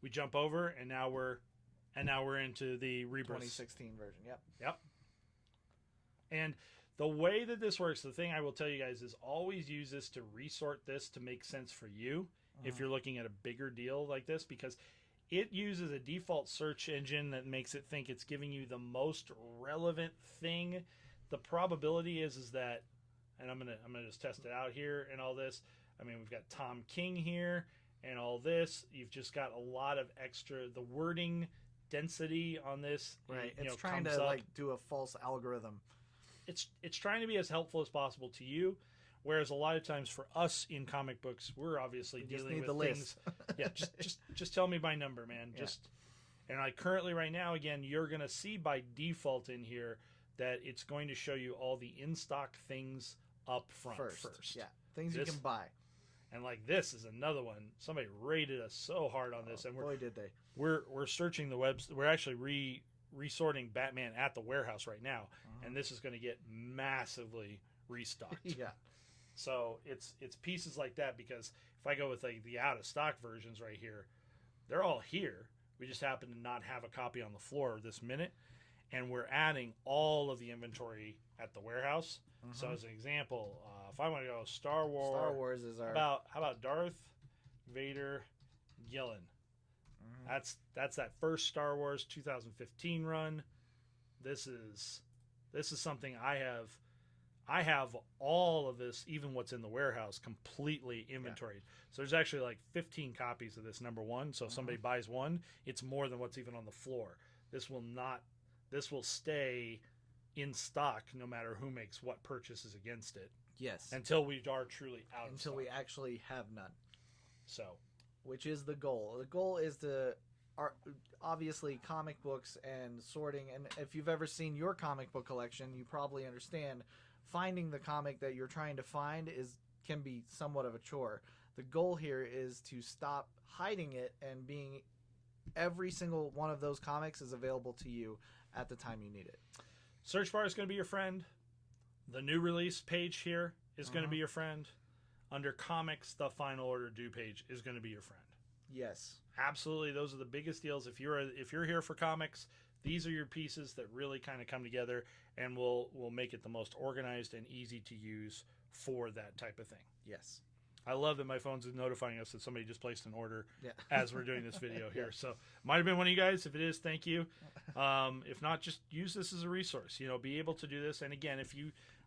we jump over and now we're into the Rebirth 2016 version. Yep. And the way that this works, the thing I will tell you guys is always use this to resort this to make sense for you. If you're looking at a bigger deal like this, because it uses a default search engine that makes it think it's giving you the most relevant thing. The probability is that, and I'm gonna just test it out here and all this. I mean, we've got Tom King here and all this. You've just got a lot of extra, the wording density on this. Right. It's trying to like do a false algorithm. It's trying to be as helpful as possible to you. Whereas a lot of times for us in comic books, we're obviously dealing with things. Yeah, just tell me by number, man. Yeah. And I currently right now, again, you're gonna see by default in here that it's going to show you all the in stock things up front first. Yeah, things you can buy. And like this is another one. Somebody rated us so hard on this, and boy did they. We're searching the webs. We're actually resorting Batman at the warehouse right now, and this is going to get massively restocked. Yeah. So it's pieces like that, because if I go with like the out of stock versions right here, they're all here. We just happen to not have a copy on the floor this minute, and we're adding all of the inventory at the warehouse. So as an example, if I want to go Star Wars is our. How about Darth Vader Gillen? That's that first Star Wars 2015 run. This is something I have all of this, even what's in the warehouse, completely inventoried. So there's actually like 15 copies of this number one. So if somebody buys one, it's more than what's even on the floor. This will stay in stock no matter who makes what purchases against it. Yes. Until we are truly out of stock. Until we actually have none. So. Which is the goal. The goal is to, obviously, comic books and sorting. And if you've ever seen your comic book collection, you probably understand finding the comic that you're trying to find can be somewhat of a chore. The goal here is to stop hiding it and being every single one of those comics is available to you at the time you need it. Search bar is going to be your friend. The new release page here is going to be your friend. Under comics, the final order due page is going to be your friend. Yes. Absolutely. Those are the biggest deals. If you're here for comics, these are your pieces that really kind of come together and will make it the most organized and easy to use for that type of thing. Yes. I love that my phone's notifying us that somebody just placed an order as we're doing this video here. Yeah. So might have been one of you guys. If it is, thank you. If not, just use this as a resource. Be able to do this. And again,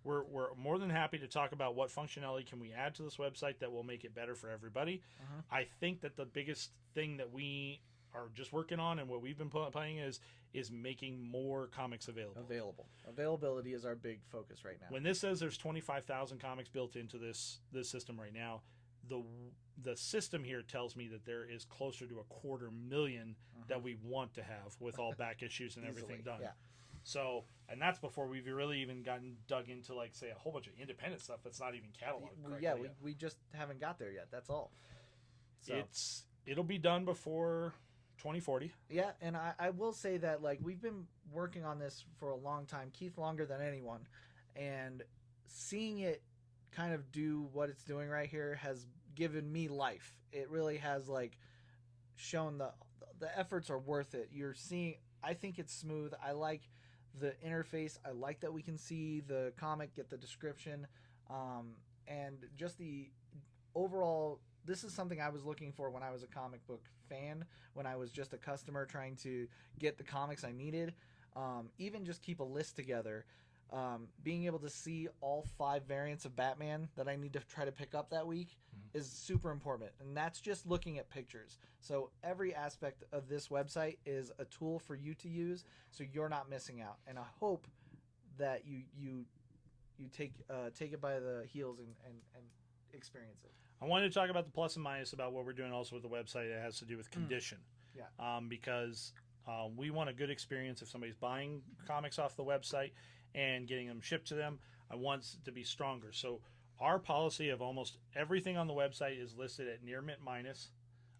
we're more than happy to talk about what functionality can we add to this website that will make it better for everybody. I think that the biggest thing that we are just working on and what we've been playing is making more comics available. Availability is our big focus right now. When this says there's 25,000 comics built into this system right now, the system here tells me that there is closer to 250,000 that we want to have with all back issues and everything done. Yeah. So, and that's before we've really even gotten dug into, like, say, a whole bunch of independent stuff that's not even cataloged. Yeah, we just haven't got there yet. That's all. So. It'll be done before 2040. Yeah, and I will say that, like, we've been working on this for a long time, Keith longer than anyone, and seeing it kind of do what it's doing right here has given me life. It really has, like, shown the efforts are worth it. You're seeing, I think it's smooth. I like the interface. I like that we can see the comic, get the description, and just the overall. This is something I was looking for when I was a comic book fan, when I was just a customer trying to get the comics I needed. Even just keep a list together. Being able to see all 5 variants of Batman that I need to try to pick up that week is super important. And that's just looking at pictures. So every aspect of this website is a tool for you to use so you're not missing out. And I hope that you take it by the heels and experience it. I wanted to talk about the plus and minus about what we're doing also with the website. It has to do with condition. Yeah. Because we want a good experience if somebody's buying comics off the website and getting them shipped to them. I want it to be stronger. So our policy of almost everything on the website is listed at near mint minus.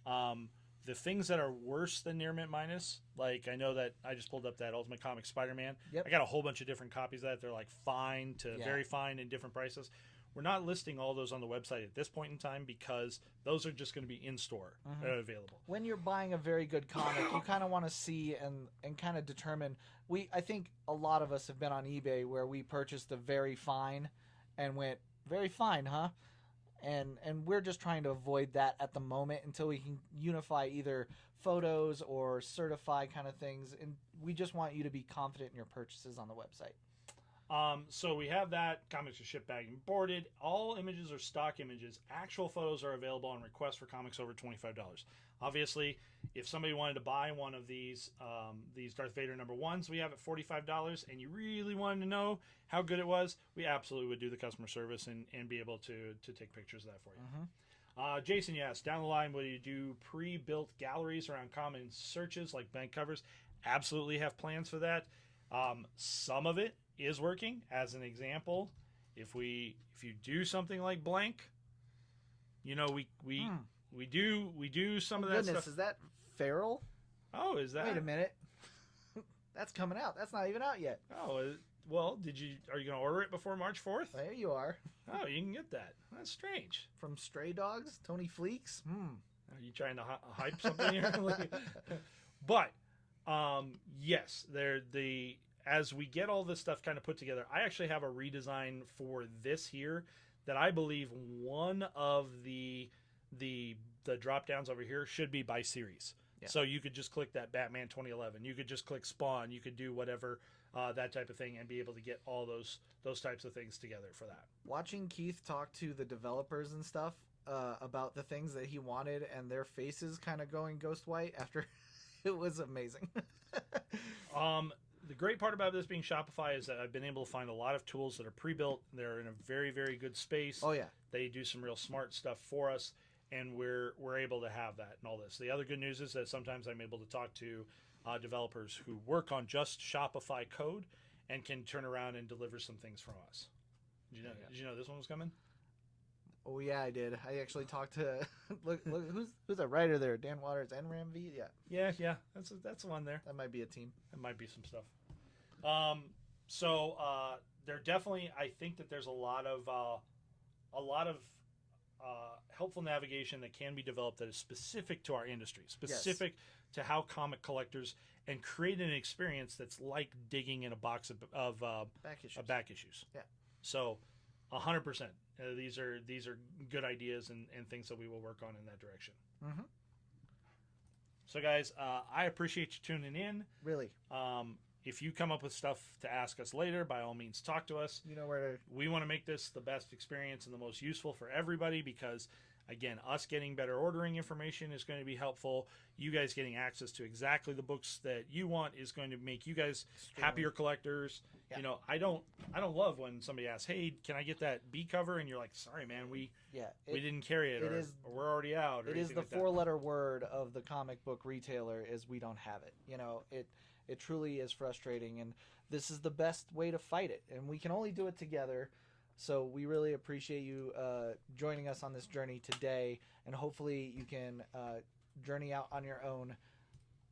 The things that are worse than near mint minus, like I know that I just pulled up that Ultimate Comics Spider-Man. Yep. I got a whole bunch of different copies of that. They're like fine to very fine in different prices. We're not listing all those on the website at this point in time because those are just going to be in store available. When you're buying a very good comic, you kind of want to see and kind of determine. I think a lot of us have been on eBay where we purchased a very fine and went, very fine, huh? And we're just trying to avoid that at the moment until we can unify either photos or certify kind of things. And we just want you to be confident in your purchases on the website. So we have that. Comics are shipped, bagged, and boarded. All images are stock images. Actual photos are available on request for comics over $25. Obviously, if somebody wanted to buy one of these Darth Vader #1s, we have at $45, and you really wanted to know how good it was, we absolutely would do the customer service and be able to take pictures of that for you. Mm-hmm. Jason, yes, down the line, will you do pre-built galleries around common searches like blank covers? Absolutely have plans for that. Some of it is working. As an example, if you do something like blank, we do some of that stuff. Is that feral? Oh, is that? Wait a minute. That's coming out. That's not even out yet. Oh, well, are you going to order it before March 4th? There you are. Oh, you can get that. That's strange. From Stray Dogs, Tony Fleeks. Are you trying to hype something here? But yes, as we get all this stuff kind of put together, I actually have a redesign for this here that I believe one of the drop downs over here should be by series. Yeah. So you could just click that Batman 2011. You could just click Spawn. You could do whatever, that type of thing, and be able to get all those types of things together for that. Watching Keith talk to the developers and stuff about the things that he wanted and their faces kind of going ghost white after, it was amazing. The great part about this being Shopify is that I've been able to find a lot of tools that are pre-built. They're in a very, very good space. Oh, yeah. They do some real smart stuff for us, and we're able to have that and all this. The other good news is that sometimes I'm able to talk to developers who work on just Shopify code and can turn around and deliver some things from us. Did you know this one was coming? Oh, yeah, I did. I actually talked to look who's a writer there? Dan Waters, NRAM V? Yeah. That's one there. That might be a team. That might be some stuff. There definitely, I think that there's a lot of helpful navigation that can be developed that is specific to our industry, specific to how comic collectors, and create an experience that's like digging in a box of back issues. Yeah. So, 100%. These are good ideas and things that we will work on in that direction. Mm-hmm. So, guys, I appreciate you tuning in. Really. If you come up with stuff to ask us later, by all means, talk to us. You know where to... We want to make this the best experience and the most useful for everybody because, again, us getting better ordering information is going to be helpful. You guys getting access to exactly the books that you want is going to make you guys happier collectors. Yeah. I don't love when somebody asks, "Hey, can I get that B cover?" And you're like, "Sorry, man, we didn't carry it, or we're already out." It is the four-letter word of the comic book retailer is we don't have it. It truly is frustrating, and this is the best way to fight it, and we can only do it together. So we really appreciate you joining us on this journey today, and hopefully you can journey out on your own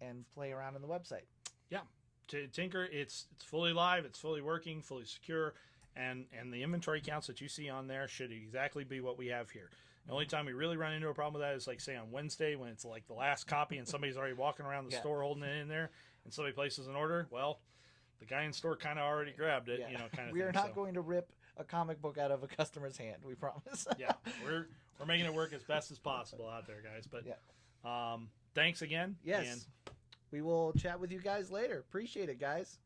and play around in the website. Yeah, to tinker, it's fully live, it's fully working, fully secure, and the inventory counts that you see on there should exactly be what we have here. The only time we really run into a problem with that is, like, say, on Wednesday when it's like the last copy and somebody's already walking around the store holding it in there, and somebody places an order. Well, the guy in store kind of already grabbed it, kind of thing. We are not going to rip a comic book out of a customer's hand, we promise. Yeah, we're making it work as best as possible out there, guys. But thanks again. Yes, we will chat with you guys later. Appreciate it, guys.